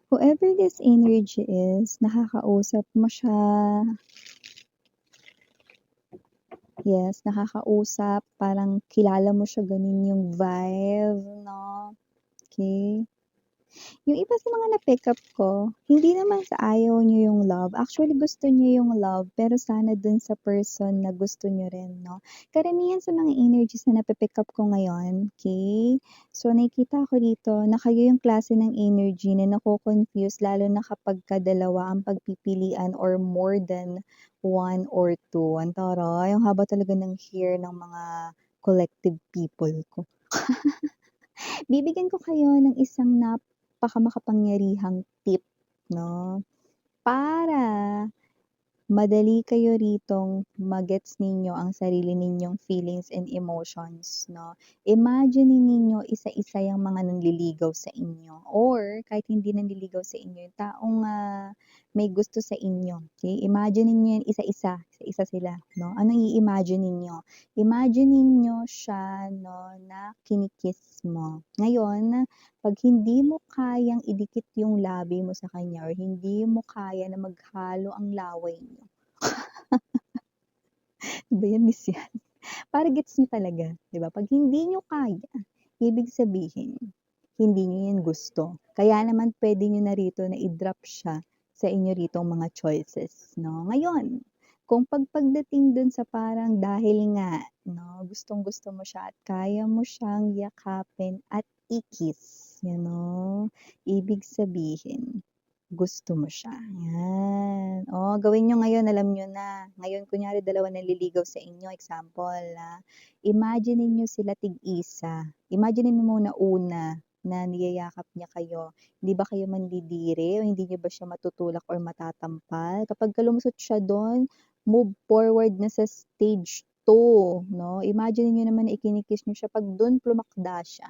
Whoever this energy is, nakakausap mo siya. Yes, nakakausap, parang kilala mo siya, ganun yung vibe, no? Okay. Yung iba sa mga na-pick up ko, hindi naman sa ayaw niyo yung love. Actually, gusto niyo yung love, pero sana dun sa person na gusto niyo rin, no? Karamihan sa mga energies na napipick up ko ngayon, okay? So, nakikita ko dito na kayo yung klase ng energy na nako-confuse, lalo na kapag kadalawa ang pagpipilian or more than one or two. Ang taray, ang haba talaga ng hair ng mga collective people ko. Bibigyan ko kayo ng isang napakamakapangyarihang tip, 'no, para madali kayo ritong ma-gets ninyo ang sarili ninyong feelings and emotions, 'no. Imaginin ninyo isa-isa yang mga nanliligaw sa inyo or kahit hindi nanliligaw sa inyo, yung taong, may gusto sa inyo, okey? Imaginin niyo yan isa-isa, isa-isa sila, 'no. Anong i-imagine ninyo? Imagine ninyo siya, 'no, na kini-kiss mo. Ngayon, 'pag hindi mo kayang idikit yung labi mo sa kanya or hindi mo kaya na maghalo ang laway niyo. Ano ba yan, miss yan? Para gets niyo talaga, 'di ba? 'Pag hindi niyo kaya, ibig sabihin, hindi niyo yan gusto. Kaya naman puwede niyo na rito na i-drop siya sa inyo ritong mga choices, 'no? Ngayon, kung pagdating dun sa parang dahil nga, 'no, gustong-gusto mo siya at kaya mo siyang yakapin at i-kiss, you know, ibig sabihin gusto mo siya, yan. Oh, gawin niyo ngayon, alam niyo na. Ngayon kunyari dalawa nanliligaw sa inyo, example, imaginin niyo sila tig-isa. Imaginin mo muna una na niyayakap niya kayo. Hindi ba kayo mandidiri o hindi niyo ba siya matutulak or matatampal? Kapagka lumusot siya dun, move forward na sa stage 2, 'no? Imaginin niyo naman na ikini-kiss niyo siya, 'pag dun plumakda siya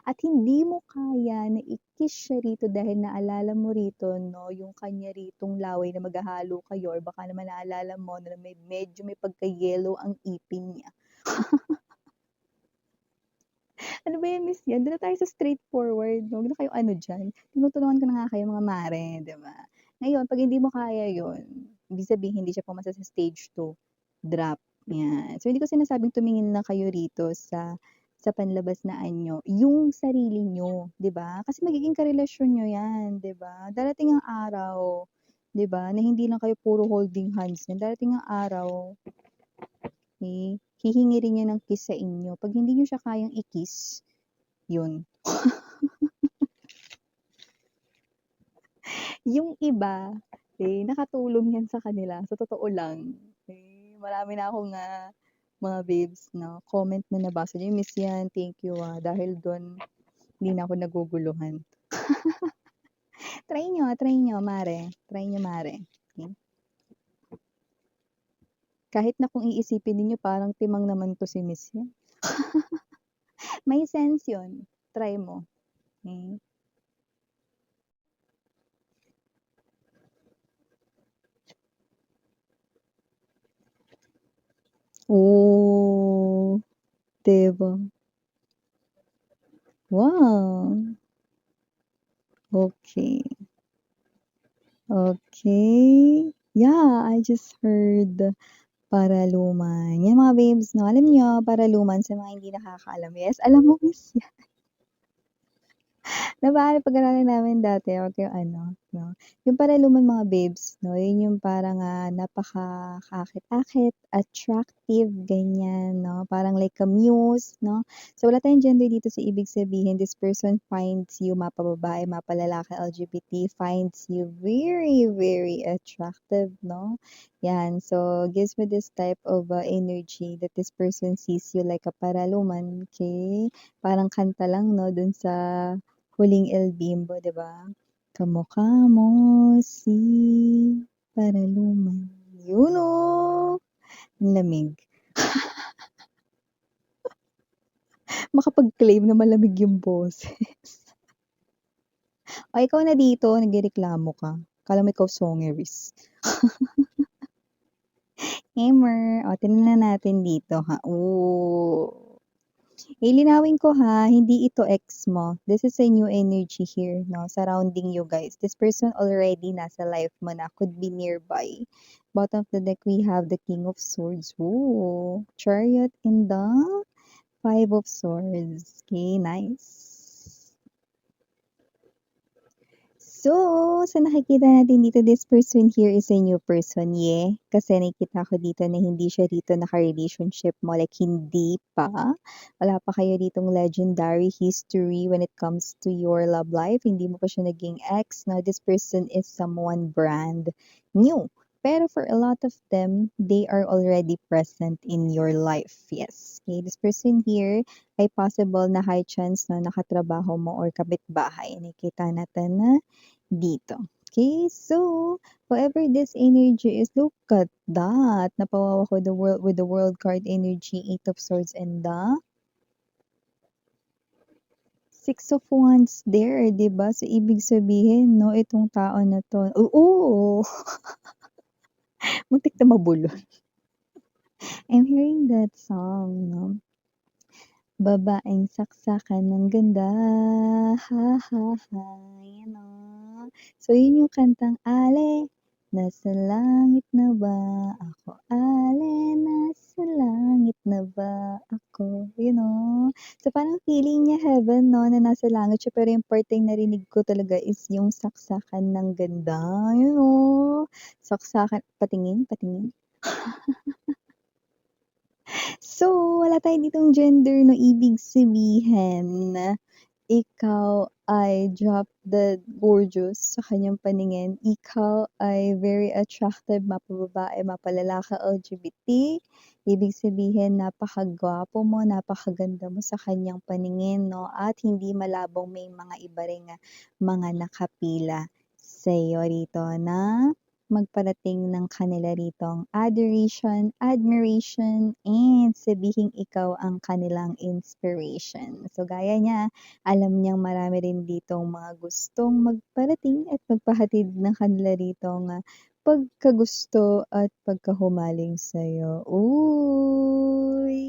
at hindi mo kaya na i-kiss siya rito dahil naalala mo rito, 'no, yung kanya ritong laway na maghahalo kayo or baka naman naalala mo na medyo may pagka-yellow ang ipin niya. Ano ba yan, miss yan? Doon na tayo sa straightforward, 'no, huwag na kayong ano diyan, tinutulungan ko na nga kayo mga mare, 'di ba? Ngayon 'pag hindi mo kaya yun, ibig sabihin hindi siya pumasa sa stage 2, drop, yan. So hindi ko sinasabing tumingin lang kayo rito sa panlabas na anyo, yung sarili niyo, 'di ba? Kasi magiging karelasyon niyo yan, 'di ba? Darating ang araw, 'di ba, na hindi lang kayo puro holding hands niyan, darating ang araw, hihingi rin niya ng kiss sa inyo. 'Pag hindi niyo siya kayang i-kiss, yun. Yung iba, nakatulong yan sa kanila, sa totoo lang. Marami na akong, mga babes 'no, comment na nabasa niyo, "Miss yan, thank you, dahil dun hindi na ako naguguluhan." Try niyo mare, try niyo mare, okey. Kahit na kung iisipin ninyo parang timang naman 'to si Miss yan. May sense yun, try mo, okey. Oh, 'di ba? Wow, okey. Okay. Yeah, I just heard paraluman. Yan mga babes 'no, alam niyo paraluman sa mga hindi nakakaalam, yes, alam mo miss yan. Pag-aralan namin dati wag yung ano 'no, yung paraluman mga babes 'no, yun yung parang, napakakaakit-akit, attractive, ganyan 'no, parang like a muse 'no. So wala tayong gender dito, so ibig sabihin this person finds you, mapababae, mapalalaki, LGBT, finds you very, very attractive 'no. Yan, so gives me this type of, energy that this person sees you like a paraluman, okey. Parang kanta lang 'no, dun sa Huling El Bimbo, 'di ba? Kamukha mo si Paraluman. Yun, oh, ang lamig. Makapag-claim na malamig yung boses. O ikaw na dito, nagrereklamo ka. Akala mo ikaw songeries. Gamer. O tingnan na natin dito, ha. Oh. Linawin ko ha, hindi ito ex mo. This is a new energy here, no? Surrounding you guys. This person already nasa life mo na. Could be nearby. Bottom of the deck, we have the King of Swords. Ooh. Chariot and the Five of Swords. Okay, nice. So, sa nakikita natin dito, this person here is a new person, yeah. Kasi nakikita ko dito na hindi siya dito naka-relationship mo, like hindi pa. Wala pa kayo ditong legendary history when it comes to your love life. Hindi mo pa siya naging ex. Now, this person is someone brand new. Pero for a lot of them, they are already present in your life. Yes. Okay, this person here ay possible na high chance na nakatrabaho mo or kapitbahay. Nakita natin na dito. Okay, so whoever this energy is, look at that. Napawawa ko the world with the world card energy, Eight of Swords and the Six of Wands there, 'di ba? So ibig sabihin, no, itong tao na to, oo, muntik na mabulol. I'm hearing that song, no? Babaeng saksakan ng ganda, ha, ha, ha, yan o. So, yun yung kantang Ale, nasa langit na ba ako? Ale, nasa langit na ba ako? Yun o. So, parang feeling niya heaven, no, na nasa langit siya, pero yung part yung narinig ko talaga is yung saksakan ng ganda. Yun o. Saksakan, patingin, patingin. So, wala tayo ditong gender, no, ibig sabihin, ikaw ay drop dead gorgeous sa kanyang paningin. Ikaw ay very attractive, mapababae, mapalalaki, LGBT. Ibig sabihin, napakagwapo mo, napakaganda mo sa kanyang paningin, no? At hindi malabong may mga iba ring mga nakapila sa iyo rito na magparating ng kanila ritong adoration, admiration, and sabihing ikaw ang kanilang inspiration. So, gaya niya, alam niyang marami rin ditong mga gustong magparating at magpahatid ng kanila ritong pagkagusto at pagkahumaling sa'yo. Uy!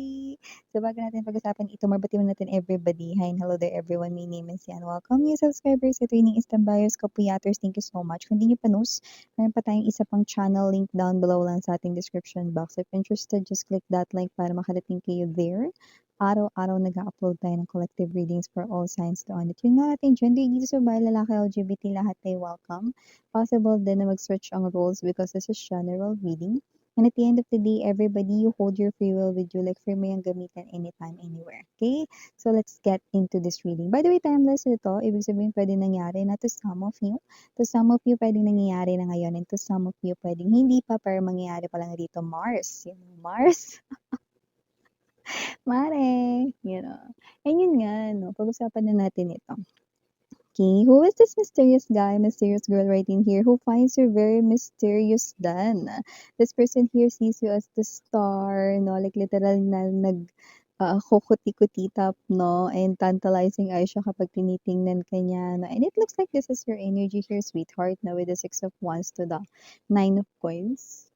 So, bago natin pag-usapan ito, mabati mo natin everybody. Hi and hello there everyone. My name is Yan. Welcome new subscribers sa Training Istambayos, Kapuyaters. Thank you so much. Kung di nyo pa knows, meron pa tayong isa pang channel link down below lang sa ating description box. If interested, just click that link para makarating kayo there. Araw-araw nag-upload tayo ng collective readings for all signs to on it. Yung nga ating gender dito sa bahay, lalaki, LGBT, lahat ay welcome. Possible din na mag-switch ang roles because this is general reading. And at the end of the day, everybody, you hold your free will with you, like free mo yung gamitan anytime, anywhere. Okay? So let's get into this reading. By the way, timeless ito. Ibig sabihin, pwede nangyari na to some of you. To some of you, pwedeng nangyayari na ngayon. And to some of you, pwedeng hindi pa, pero mangyayari pa lang dito. Mars. You know, Mars. Mare. You know. And yun nga, no, pag-usapan na natin ito. Okay, who is this mysterious guy, mysterious girl right in here who finds you very mysterious then? This person here sees you as the star, no? Like literal na kukuti-kutitap, no? And tantalizing eyes siya kapag tinitingnan ka niya, no? And it looks like this is your energy here, sweetheart, no? With the Six of Wands to the Nine of Coins.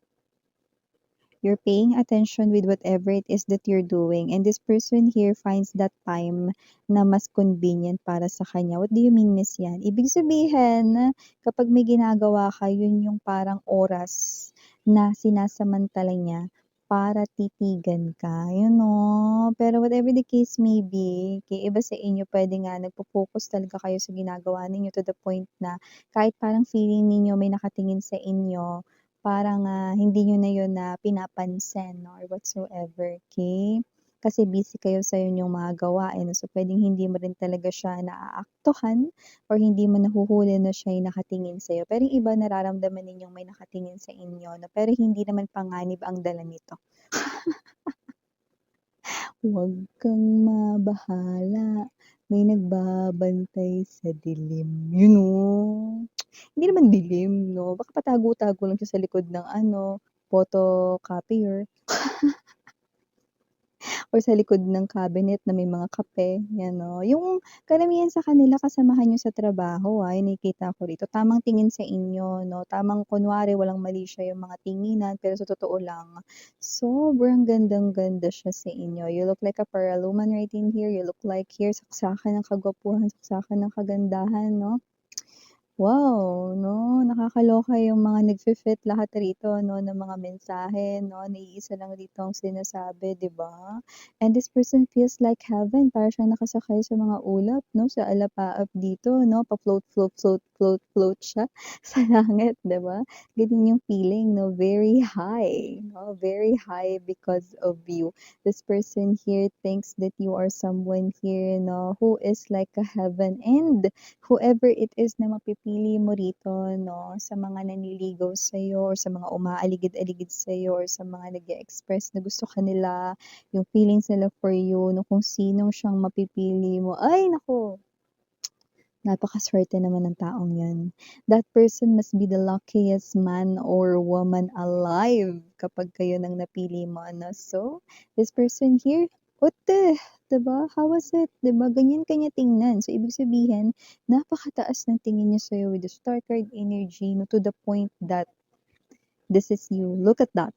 You're paying attention with whatever it is that you're doing. And this person here finds that time na mas convenient para sa kanya. What do you mean, Miss Yan? Ibig sabihin, kapag may ginagawa ka, yun yung parang oras na sinasamantala niya para titigan ka, you know. Pero whatever the case may be, kay iba sa inyo, pwede nga nagpo-focus talaga kayo sa ginagawa ninyo to the point na kahit parang feeling ninyo may nakatingin sa inyo, parang, hindi niyo na yun na pinapansin 'no, or whatsoever, okay? Kasi busy kayo sa inyong mga gawain. So, puwedeng hindi mo rin talaga siya naaaktuhan or hindi mo nahuhuli na siya'y nakatingin sa'yo. Pero yung iba nararamdaman ninyong may nakatingin sa inyo 'no, pero hindi naman panganib ang dala nito. Huwag kang mabahala, may nagbabantay sa dilim, you know? Hindi naman dilim 'no, baka patago-tago lang siya sa likod ng ano, photocopier or sa likod ng cabinet na may mga kape, 'yan 'no. Yung karamihan sa kanila kasamahan niyo sa trabaho, yung nakikita ko rito. Tamang tingin sa inyo 'no, tamang kunwari walang mali siya yung mga tinginan, pero sa totoo lang, sobrang gandang-ganda siya sa inyo. You look like a paraluman right in here, you look like here saksakan ng kagwapuhan, saksakan ng kagandahan 'no. Wow, 'no, nakakaloka yung mga nagfi-fit lahat rito 'no, ng mga mensahe 'no, na iisa lang dito ang sinasabi, 'di ba? And this person feels like heaven, para siyang nakasakay sa mga ulap 'no, sa alapaap dito 'no, pa-float, float, float, float, float siya sa langit, 'di ba? Ganyan yung feeling 'no, very high 'no, very high because of you. This person here thinks that you are someone here 'no, who is like a heaven, and whoever it is na mapipili mo rito 'no, sa mga nanliligaw sa'yo or sa mga umaaligid-aligid sa'yo or sa mga nag-e-express na gusto ka nila, yung feelings nila for you 'no, kung sinong siyang mapipili mo, ay naku, napakasuwerte naman ng taong 'yan. That person must be the luckiest man or woman alive kapag kayo ng napili mo ano. So, this person here, ute, 'di ba? How was it? 'Di ba ganyan ka niya tingnan. So, ibig sabihin napakataas ng tingin niya sa'yo with the star card energy 'no, to the point that this is you. Look at that.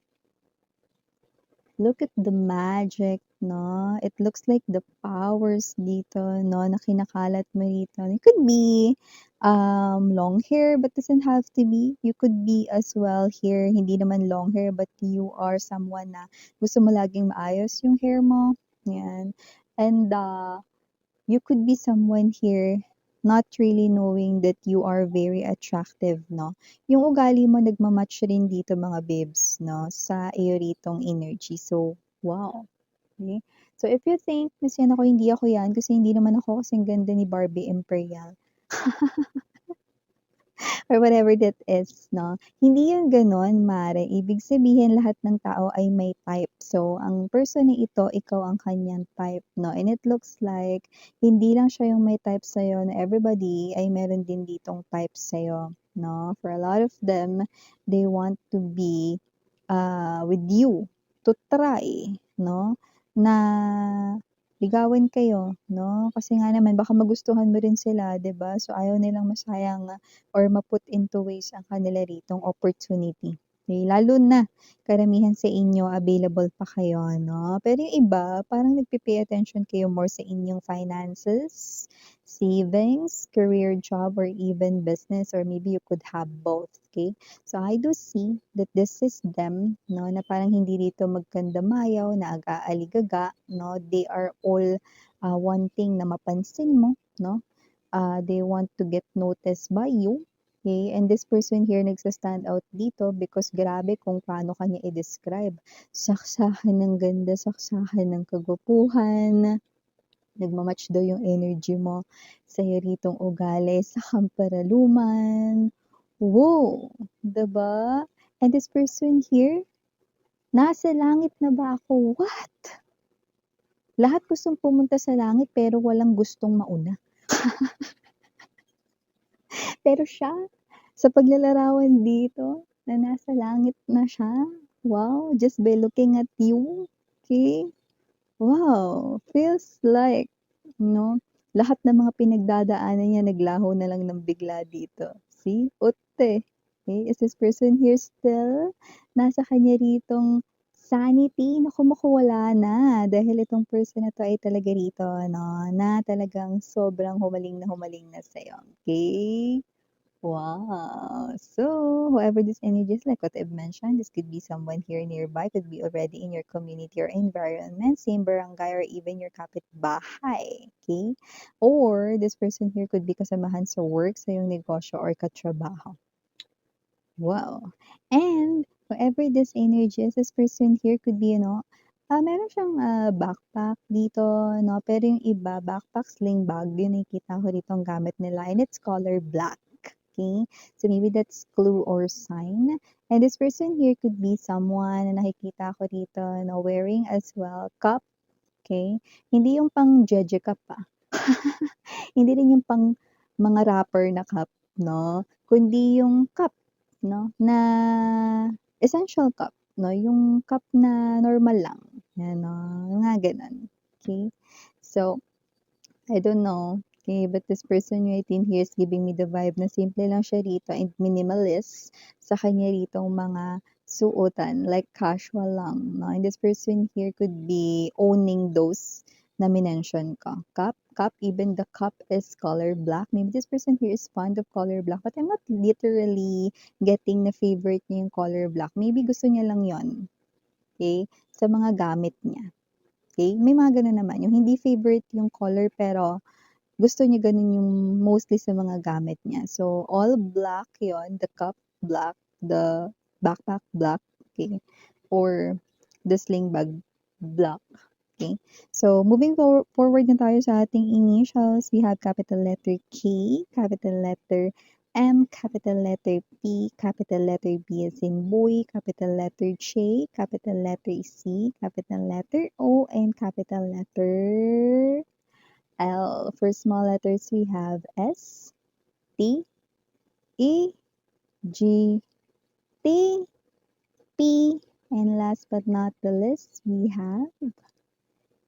Look at the magic 'no, it looks like the powers dito 'no, na kinakalat mo rito. It could be, long hair but doesn't have to be. You could be as well here, hindi naman long hair but you are someone na gusto mo laging maayos yung hair mo, 'yan. And, you could be someone here not really knowing that you are very attractive 'no. Yung ugali mo nagma-match rin dito mga babes 'no, sa iyo ritong energy. So, wow, okey. So, if you think na "Sen ako, hindi ako 'yan kasi hindi naman ako kasing ganda ni Barbie Imperial." Or whatever that is 'no. Hindi yun gano'n mare, ibig sabihin lahat ng tao ay may type. So, ang person na ito, ikaw ang kanyang type 'no, and it looks like hindi lang siya yung may type sa'yo na everybody ay meron din ditong type sa'yo 'no. For a lot of them, they want to be, with you, to try 'no, na ligawan kayo 'no, kasi nga naman baka magustuhan mo rin sila 'di ba? So, ayaw nilang masayang or ma-put into waste ang kanila ritong opportunity. Eh, lalo na karamihan sa inyo available pa kayo 'no, pero yung iba parang nagpe-pay attention kayo more sa inyong finances, savings, career, job, or even business, or maybe you could have both, okay? So, I do see that this is them 'no, na parang hindi dito magkandamayaw, na ag-aaligaga 'no, they are all, wanting na mapansin mo 'no. They want to get noticed by you, okay? And this person here nagsa-stand out dito because grabe kung paano ka niya i-describe. Saksakan ng ganda, saksakan ng kagwapuhan, nagma-match daw yung energy mo sa'yo ritong ugali, sakang paraluman. Wow! 'Di ba? And this person here, nasa langit na ba ako? What? Lahat gustong pumunta sa langit pero walang gustong mauna. Pero siya, sa paglalarawan dito na nasa langit na siya, wow, just by looking at you, okay? Wow, feels like 'no, lahat ng mga pinagdadaanan niya naglaho na lang ng bigla dito. See, ute. Okay, is this person here still? Nasa kanya ritong sanity, naku wala na dahil itong person na 'to ay talaga rito 'no, na talagang sobrang humaling na sa'yo, okay? Wow! So, whoever this energy is, like what I've mentioned, this could be someone here nearby, could be already in your community or environment, same barangay or even your kapitbahay, okay? Or this person here could be kasamahan sa work, sa iyong negosyo or katrabaho. Wow! And whoever this energy is, this person here could be, meron siyang, backpack dito 'no, pero yung iba backpack, sling bag, yun nakikita ko dito ang gamit nila, and it's color black. Okay? So maybe that's clue or sign. And this person here could be someone na nakikita ko dito na wearing as well cup, okay? Hindi yung pang jeje cup, Hindi rin yung pang mga rapper na cup 'no, kundi yung cup 'no, na essential cup 'no, yung cup na normal lang Ganon, mga ganon. Okay? So, I don't know, okay, but this person writing here is giving me the vibe na simple lang siya rito and minimalist sa kanya ritong mga suotan, like casual lang, no? And this person here could be owning those na minention ko. Cup, even the cup is color black. Maybe this person here is fond of color black, but I'm not literally getting na favorite niya yung color black. Maybe gusto niya lang yon, okay, sa mga gamit niya. Okay? May mga ganun naman, yung hindi favorite yung color pero gusto niya ganun yung mostly sa mga gamit niya. So, all black yon, the cup black, the backpack black, okay? Or the sling bag black, okay? So, moving forward na tayo sa ating initials. We have capital letter K, capital letter M, capital letter P, capital letter B as in boy, capital letter J, capital letter C, capital letter O, and capital letter L. For small letters, we have S, T, E, G, T, P, and last but not the least, we have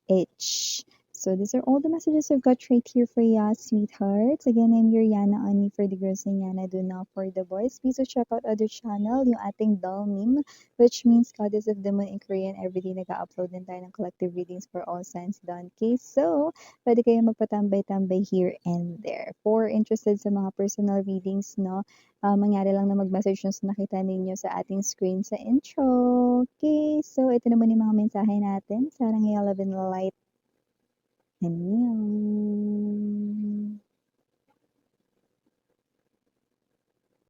H. So these are all the messages I've got right here for ya, sweethearts. Again, I'm your Yana, only for the girls and Yana, do not for the boys. Please do check out other channel, yung ating doll meme, which means Goddess of the Moon in Korean. Everyday nag-upload din tayo ng collective readings for all signs done. Okay, so pwede kayo magpatambay-tambay here and there. For interested sa mga personal readings, no, mangyari lang na mag-message nyo sa nakita ninyo sa ating screen sa intro. Okay, so ito naman yung mga mensahe natin. Sarang love and light. And